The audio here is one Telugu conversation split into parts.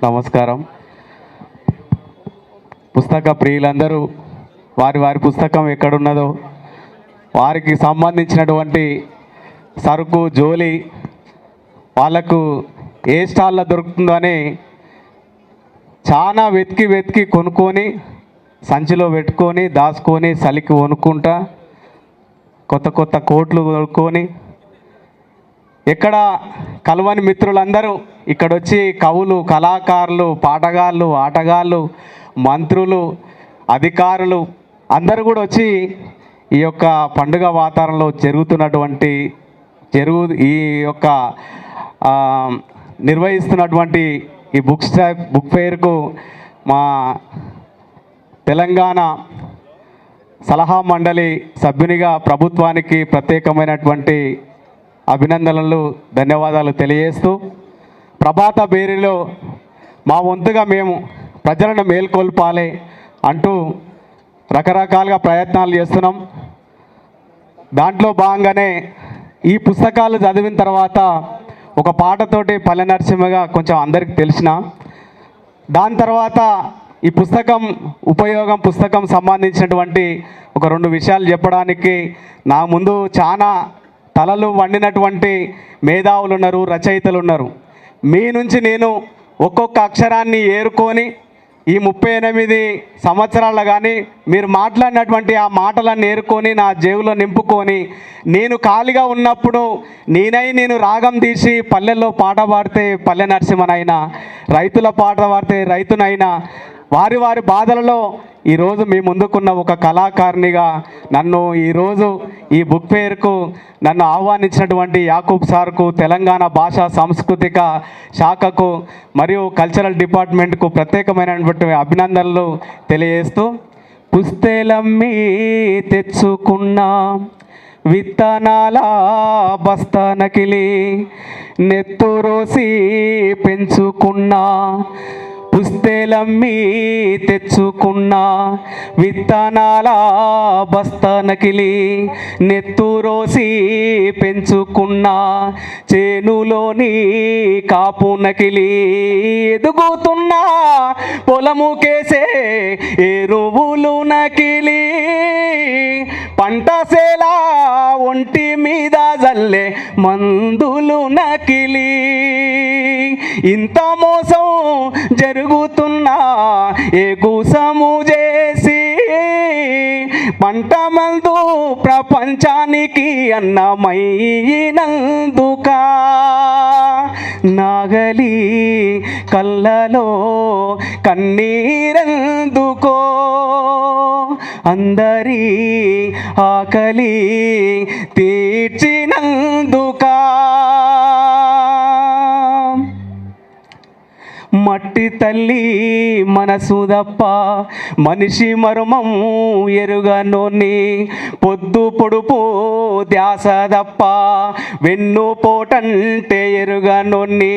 నమస్కారం. పుస్తక ప్రియులందరూ వారి వారి పుస్తకం ఎక్కడున్నదో వారికి సంబంధించినటువంటి సరుకు జోలి వాళ్ళకు ఏ స్టాల్లో దొరుకుతుందో అని చాలా వెతికి కొనుక్కొని సంచిలో పెట్టుకొని దాచుకొని చలికి వణుకుంటా కొత్త కోట్లు కొనుక్కొని ఎక్కడ కలవని మిత్రులందరూ ఇక్కడొచ్చి కవులు, కళాకారులు, పాటగాళ్ళు, ఆటగాళ్ళు, మంత్రులు, అధికారులు అందరూ కూడా వచ్చి ఈ యొక్క పండుగ వాతావరణంలో జరుగుతున్నటువంటి ఈ యొక్క నిర్వహిస్తున్నటువంటి ఈ బుక్ ఫెయిర్కు మా తెలంగాణ సలహా మండలి సభ్యునిగా ప్రభుత్వానికి ప్రత్యేకమైనటువంటి అభినందనలు, ధన్యవాదాలు తెలియజేస్తూ ప్రభాత బేరీలో మా వంతుగా మేము ప్రజలను మేల్కొల్పాలి అంటూ రకరకాలుగా ప్రయత్నాలు చేస్తున్నాం. దాంట్లో భాగంగానే ఈ పుస్తకాలు చదివిన తర్వాత ఒక పాటతోటి పల్లె నరసింహగా కొంచెం అందరికీ తెలిసిన, దాని తర్వాత ఈ పుస్తకం సంబంధించినటువంటి ఒక 2 విషయాలు చెప్పడానికి నా ముందు చాలా తలలు వండినటువంటి మేధావులు ఉన్నారు, రచయితలు ఉన్నారు. మీ నుంచి నేను ఒక్కొక్క అక్షరాన్ని ఏరుకొని ఈ 38 సంవత్సరాల్లో కానీ మీరు మాట్లాడినటువంటి ఆ మాటలను ఏరుకొని నా జేబులో నింపుకొని నేను ఖాళీగా ఉన్నప్పుడు నేను రాగం తీసి పల్లెల్లో పాట పాడితే పల్లె నరసింహనైనా, రైతుల పాట పాడితే రైతునైనా, వారి బాధలలో ఈరోజు మీ ముందుకున్న ఒక కళాకారునిగా నన్ను ఈరోజు ఈ బుక్ ఫెయిర్కు నన్ను ఆహ్వానించినటువంటి యాకూబ్ సార్కు, తెలంగాణ భాషా సాంస్కృతిక శాఖకు మరియు కల్చరల్ డిపార్ట్మెంట్కు ప్రత్యేకమైనటువంటి అభినందనలు తెలియజేస్తూ, పుస్తెలమ్మి తెచ్చుకున్న విత్తనాల బస్తానకిలి నెత్తురోసి పెంచుకున్న, పుస్తెలమ్మి తెచ్చుకున్న విత్తనాల బస్తానకిలి నెత్తురోసి పెంచుకున్న, చేనులోని కాపునకిలి ఎదుగుతున్న పొలముకేసే ఎరువులు నకిలి, పంటసేలా ఒంటి మీద జల్లే మందులు నకిలి, ఇంత మోసం జరుగుతున్నా ఎగుసము చేసి పంట మందు ప్రపంచానికి అన్నమైనందుక, నాగలి కళ్ళలో కన్నీరెందుకో, అందరి ఆకలి తీర్చినందుక, మట్టి తల్లి మనసు తప్ప మనిషి మర్మం ఎరుగనోని, పొద్దు పొడుపు ధ్యాస తప్ప వెన్ను పోటంటే ఎరుగనోని,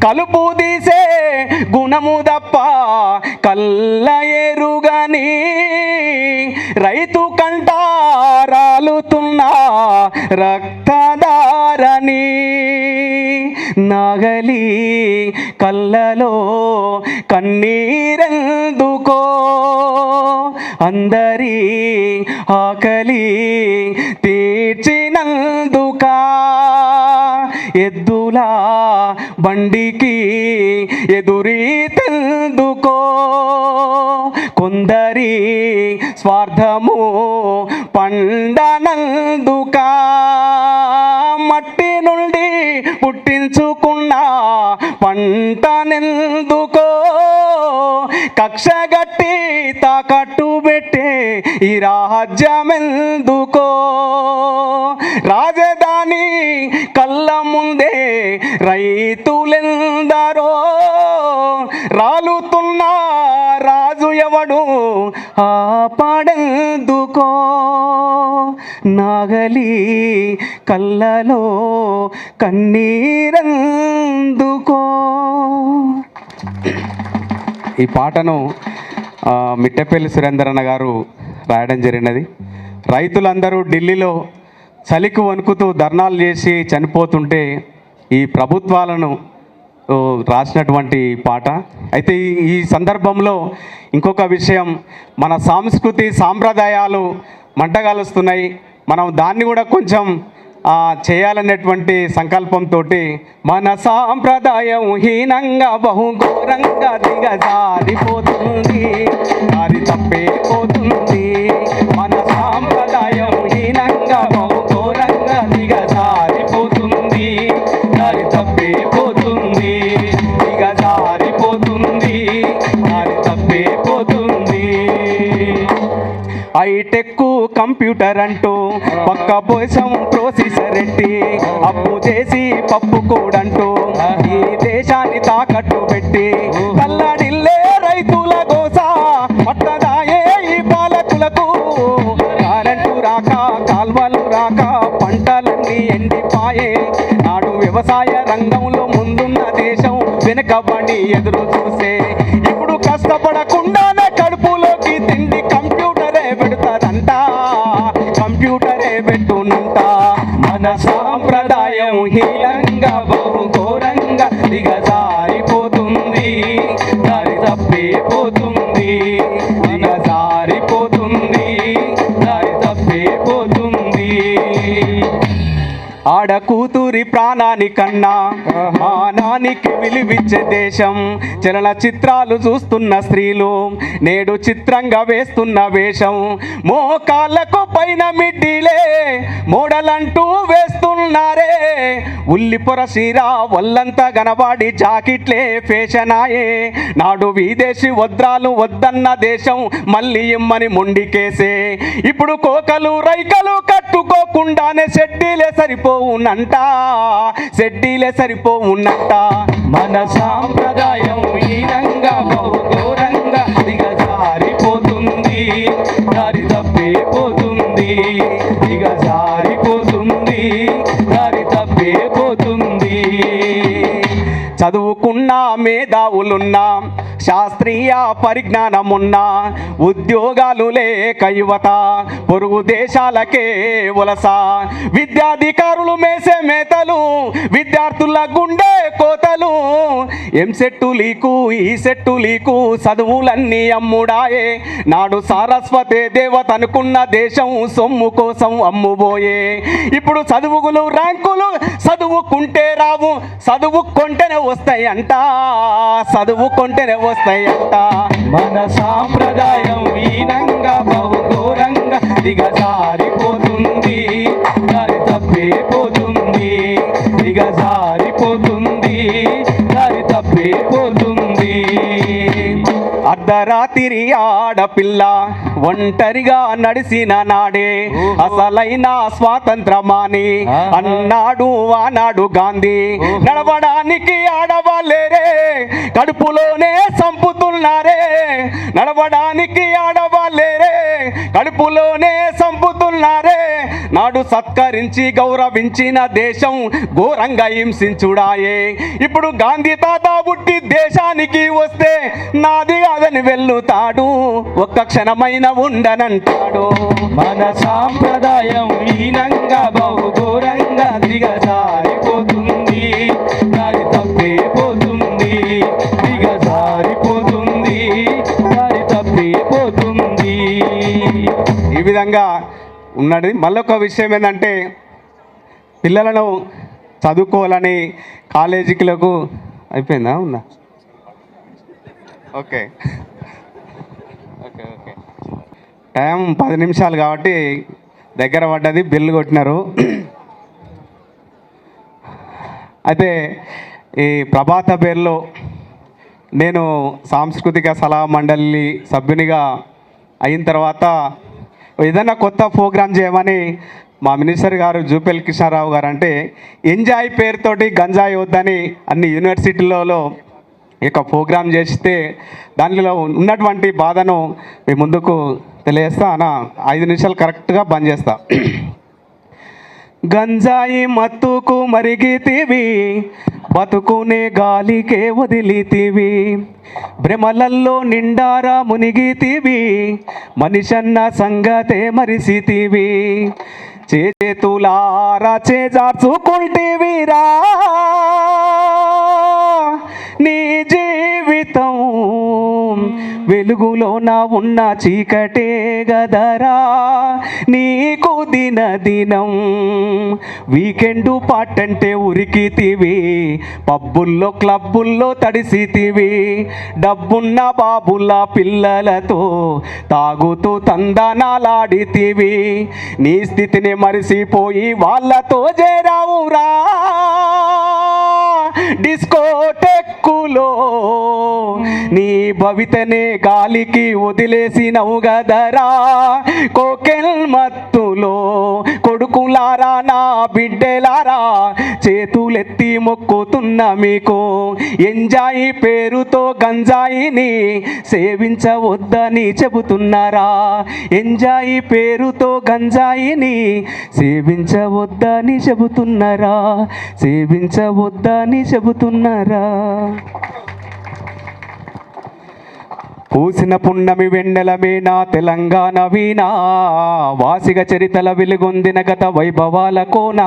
కలుపు తీసే గుణము తప్ప కళ్ళ ఎరుగని, రైతు కంట రాలుతున్న రక్తదారని, నాగలి కళ్ళలో కన్నీరెందుకో, అందరి ఆకలి తీర్చినందుక, ఎద్దుల బండికి ఎదురీతెందుకో, కొందరి స్వార్థము పండనందుక, మట్టి నుండి పుట్టించుకున్న పంటనెందుకో, కక్షగట్టి తాకట్టు పెట్టే ఈ రాజ్యమెందుకో, రాజధాని కళ్ళ ముందే రైతులెందరో, రాలుతున్న రాజు ఎవడు ఆపడెందుకో, నాగలి కళ్ళలో కన్నీరెందుకో. ఈ పాటను మిట్టపల్లి సురేందరన్న గారు రాయడం జరిగినది. రైతులందరూ ఢిల్లీలో చలికి వణుకుతూ ధర్నాలు చేసి చనిపోతుంటే ఈ ప్రభుత్వాలను రాసినటువంటి పాట. అయితే ఈ సందర్భంలో ఇంకొక విషయం, మన సంస్కృతి సాంప్రదాయాలు మంటగాలుస్తున్నాయి. మనం దాన్ని కూడా కొంచెం చేయాలనేటువంటి సంకల్పంతో మన సాంప్రదాయం హీనంగా బహుఘోరంగా దిగజారిపోతుంది, దారి తప్పిపోతుంది. మన సాంప్రదాయం హీనంగా బహుఘోరంగా దిగజారిపోతుంది, దారి తప్పిపోతుంది, దిగజారిపోతుంది, దారి తప్పిపోతుంది. హైటెక్ కంప్యూటర్ అంటూ పక్క పోసం ప్రోసెసర్ ఎట్టి అప్పు చేసి పప్పు కూడంటూ ఈ దేశాన్ని తాకట్టు పెట్టి కల్లడిల్లే రైతుల గోస పట్టదాయే ఈ పాలకులకు. కరెంటు రాక కాల్వలు రాక పంటలన్నీ ఎండిపాయే. నాడు వ్యవసాయ రంగంలో ముందున్న దేశం వెనుకబడి ఎదురు చూసే. ఇప్పుడు కష్టపడకుండానే కడుపులోకి తిండి కంప్యూటరే పెడతాదంట, కంప్యూటరే పెట్టునంట. మన సాంప్రదాయం హీనంగా బహుఘోరంగా దిగజారిపోతుంది, దారి తప్పిపోతుంది, దిగజారిపోతుంది, దారి తప్పిపోతుంది. ఆడకూతురి ప్రాణానికన్నా మానానికి విలువిచ్చే దేశం. చలనచిత్రాలు చూస్తున్న స్త్రీలు నేడు చిత్రంగా వేస్తున్న వేషం. మోకాళ్ళకు పైన మిడ్డీలే మోడలంటూ వేస్తున్నారే. ఉల్లిపొర సీర వల్లంతా గనబాడి జాకెట్లే ఫేషనాయే. నాడు విదేశీ వద్రాలు వద్దన్న దేశం మళ్ళీ ఇమ్మని మొండికేసే. ఇప్పుడు కోకలు రైకలు కట్టుకోకుండానే షెడ్డీలే సరిపోవునంట, షెడ్డీలే సరిపోవునంట. మన సాంప్రదాయం హీనంగా బహుఘోరంగా దిగజారిపోతుంది, దారి తప్పిపోతుంది, దిగజారిపోతుంది, దారి తప్పిపోతుంది. చదువుకున్న మేధావులున్నా శాస్త్రీయ పరిజ్ఞానమున్నా ఉద్యోగాలు లేక యువత పొరుగు దేశాలకే వలస. విద్యాధికారులు మేసే మేతలు విద్యార్థుల గుండె కోతలు. ఎంసెట్టు లీకు ఈ సెట్టు లీకు చదువులన్నీ అమ్ముడాయే. నాడు సారస్వతే దేవత అనుకున్న దేశం సొమ్ము కోసం అమ్ముబోయే. ఇప్పుడు చదువులు ర్యాంకులు చదువుకుంటే రావు, చదువుకుంటేనే వస్తాయంట, చదువుకుంటేనే వస్తాయంట. మన సాంప్రదాయం హీనంగా బహుఘోరంగా దిగజారిపోతుంది, దారి తప్పిపోతుంది, దిగజారిపోతుంది, దారి తప్పిపోతుంది. అర్ధరాత్రి ఆడపిల్ల ఒంటరిగా నడిసిన నాడే అసలైన స్వాతంత్రమాని అన్నాడు ఆనాడు గాంధీ. నడవడానికి ఆడవాళ్ళేరే కడుపులోనే చంపుతున్నారే, నడవడానికి ఆడవాళ్ళేరే కడుపులోనే చంపుతున్నారే. నాడు సత్కరించి గౌరవించిన దేశం ఘోరంగా హింసించుడాయే. ఇప్పుడు గాంధీ తాత పుట్టి దేశానికి వస్తే నాది కాదని వెళ్తాడు, ఒక్క క్షణమైన ఉండనంటాడు. మన సాంప్రదాయం హీనంగా బహుఘోరంగా దిగజారిపోతుంది, దారి తప్పిపోతుంది, దిగజారిపోతుంది, దారి తప్పిపోతుంది. ఈ విధంగా ఉన్నది. మళ్ళొక విషయం ఏంటంటే పిల్లలను చదువుకోవాలని కాలేజీలకు అయిపోయిందా ఉందా? ఓకే ఓకే ఓకే టైం 10 నిమిషాలు కాబట్టి దగ్గర పడ్డది, బిల్లు కొట్టినారు. అయితే ఈ ప్రభాత పేరులో నేను సాంస్కృతిక సలహా మండలి సభ్యునిగా అయిన తర్వాత ఏదైనా కొత్త ప్రోగ్రాం చేయమని మా మినిస్టర్ గారు జూపల్లి కృష్ణారావు గారు అంటే ఎంజాయ్ పేరుతోటి గంజాయి వద్దని అన్ని యూనివర్సిటీలలో ఇక ప్రోగ్రాం చేస్తే దానిలో ఉన్నటువంటి బాధను మీ ముందుకు తెలియజేస్తా. 5 నిమిషాలు కరెక్ట్గా బంద్ చేస్తా. గంజాయి మత్తుకు మరిగితివి, బతుకునే గాలికే వదిలితివి, భ్రమలల్లో నిండారా మునిగితివి, మనిషన్న సంగతే మరిసితివి, చేతులారా చేజార్చుకుంటివిరా, నీ జీవితం వెలుగులోన ఉన్న చీకటే గదరా నీకు దినం వీకెండు పాటంటే ఉరికితివి పబ్బుల్లో క్లబ్బుల్లో తడిసితివి డబ్బున్న బాబుల పిల్లలతో తాగుతూ తందనాలాడితివి నీ స్థితిని మరిసిపోయి వాళ్ళతో చేరావురా డిస్కోటెక్కులో నీ భవితనే గాలికి వదిలేసినవు గదరా కోకెల్ మత్తులో కొడుకులారా నా బిడ్డలారా చేతులెత్తి మొక్కుతున్న మీకు ఎంజాయి పేరుతో గంజాయిని సేవించవద్దని చెబుతున్నారా ఎంజాయి పేరుతో గంజాయిని సేవించవద్దని చెబుతున్నారా సేవించవద్దని చెబుతున్నారా పూసిన పున్నమి వెన్నెలమే నా తెలంగాణ వీణా వాసిగ చరితల వెలుగొందిన గత వైభవాల కోనా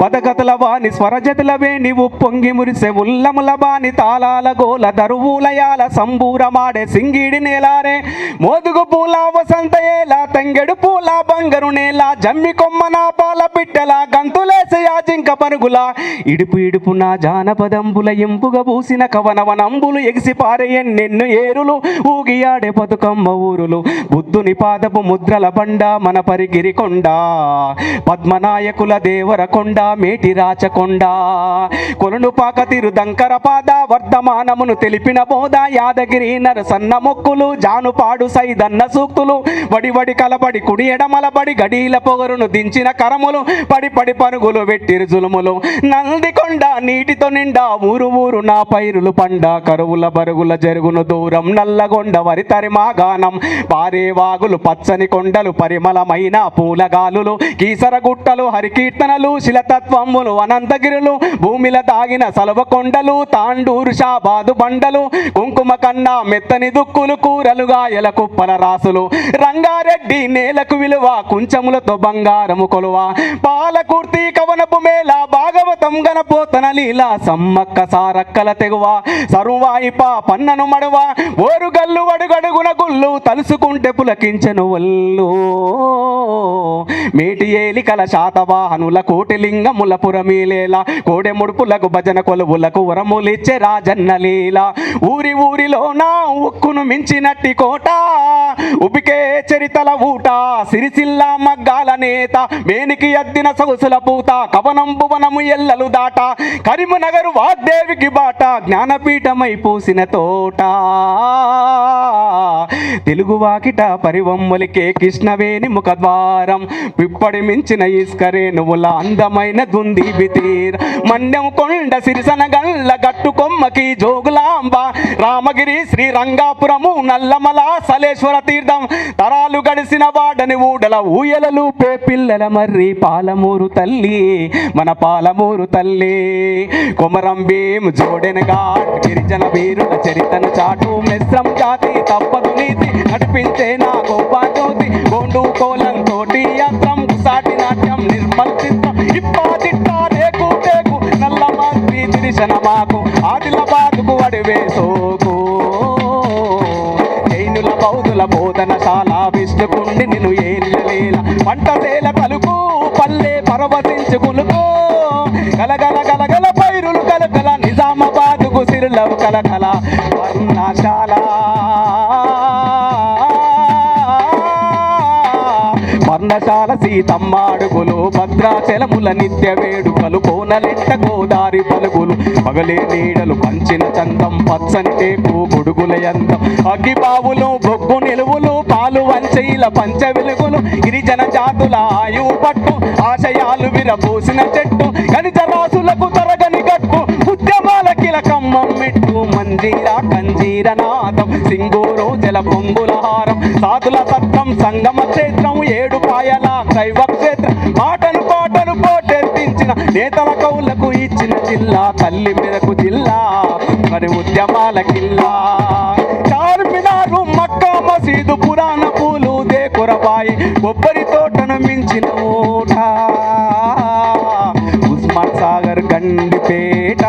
పదగతల వాణి స్వరజతులవే నీవు పొంగి మురిసే ఉల్లముల బాని తాళాల గోల దరువులయాల సంబూరమాడే సింగిడి నేలారే మోదుగు పూల వసంత ఏలా తంగెడు పూల బంగరు నేల జమ్మి కొమ్మన పాల పిట్టెల గంతులేసే జింక పరుగుల ఇడుపు ఇడుపు నా జానపదంబుల ఎంపుగా పూసిన కవనవనంబులు ఎగిసి పారే ఎన్నెన్ను ఏరులు ఊగియాడే బతుకమ్మ ఊరులు బుద్ధుని పాదపు ముద్రల బండ మన పరిగిరి కొండ పద్మనాయకుల దేవర కొండ మేటి రాచకొండ కొలను పాక తిరు దంకర పాద వర్ధమానమును తెలిపిన బోధ యాదగిరి నరసన్న మొక్కులు జానుపాడు సైదన్న సూక్తులు వడి వడి కలబడి కుడి ఎడమలబడి గడీల పొగరును దించిన కరములు పడి పడి పరుగులు వెట్టిరు జులుములు నందికొండ నీటితో నిండా ఊరు ఊరు నా పైరులు పండ కరువుల బరుగుల జరుగును దూరం నల్లగొండ వరి తరిమా గానం పారే వాగులు పచ్చని కొండలు పరిమళమైన పూలగాలులు కీసర గుట్టలు హరికీర్తనలు శిలతత్వములు అనంతగిరులు భూమిల దాగిన సలవ కొండలు తాండూరు షాబాదు బండలు కుంకుమ కన్నా మెత్తని దుక్కులు కూరలుగా ఎల కుప్పల రాసులు రంగారెడ్డి నేలకు విలువ కుంచములతో బంగారము కొలువ పాలకుర్తి కవనపు మేళ భాగవతం గణపోతన లీల సమ్మక్క సారక్కల తెగువ సరువాయిప పన్నను మడువ ఓరుగల్లు అడుగడుగున గుళ్ళు తలుసుకుంటే పులకించను వల్లు మేటి ఏలికల శాతవాహనుల కోటిలింగముల పురమీలేల కోడె ముడుపులకు భజన కొలువులకు వరములిచ్చే రాజన్న లీల ఊరి ఊరిలో నా ఉక్కును మించినట్టి కోట ఉపికే చరితల ఊట సిరిసిల్ల మగ్గాల నేత మేనికి అద్దిన సొగసుల పూత కవనం భువనము ఎల్లలు దాట కరీంనగర్ వాగ్దేవికి బాట జ్ఞానపీఠమై పూసిన తోట తెలుగు వాకిట పరివమ్మలికే కృష్ణవేణి ముఖద్వారం పిప్పడి మించిన ఇస్కరేణువుల అందమైన దుంది బితీర్ మన్యం కొండ సిరిసన గల్ల గట్టు కొమ్మకి జోగులాంబ రామగిరి శ్రీరంగాపురము నల్లమల సలేశ్వర తీర్థం తరాలు గడిసిన వాడని ఊడల ఊయలలు పే పిల్లల మర్రి పాలమూరు తల్లి మన పాలమూరు తల్లి కొమరం భీం జోడెనగా గిరిజన వీరుల చరితను చాటు మిశ్రం జాతి తప్పదు నీతి నడిపించే నా గోప జ్యోతి గోండు కోలం తోటి యంత్రం సాటి నాట్యం నిర్మల్ చిత్తం ఇప్పా చిట్టా రేకు టేకు నల్ల మంత్రి దిరిశన మాకు ఆదిలాబాద్కు అడివే సోకు జైనుల బౌద్ధుల బోధనశాల విష్ణుకుండి నిన్ను ఏలిలేల పంటసేల తలుపు పల్లె పరవశించు కులుకు గలగల గలగల పైరులు కలకల నిజామాబాద్కు సిరులవు కలకల వర్ణశాల వర్ణశాల సీతమ్మ అడుగులు భద్రాచలముల నిత్య వేడుకలు కోనలెట్ట గోదారి పలుగులు పగలే నీడలు పంచిన చందం పచ్చని టేకు గొడుగుల యందం అగ్గిబావులు బొగ్గు నిలువులు పాలు వంచైల పంచ వెలుగులు గిరిజన జాతుల ఆయువు పట్టు ఆశయాలు విరబూసిన చెట్టు గణిత రాసులకు తరగని గట్టు ఉద్యమాల కిలకమ్మం మెట్టు మంజీరా కంజీర నాదం సింగూరు జల పొంగుల హారం సాధుల సత్రం సంగమ క్షేత్రం ఏడు పాయల శైవ క్షేత్రం మాటను పాటను పోటెత్తించిన నేతల కౌలకు ఇచ్చిన జిల్లా తల్లి మెదకు జిల్లా మరి ఉద్యమాల కిల్లా చార్మినారు మక్కా మసీదు పురాణ పూలు దేకురబాయి కొబ్బరి తోటను మించిన ఓట ఉస్మాన్ సాగర్ గండిపేట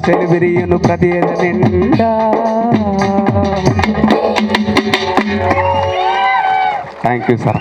ఆశలు విరియును ప్రతి ఎద నిండా. Thank you sir.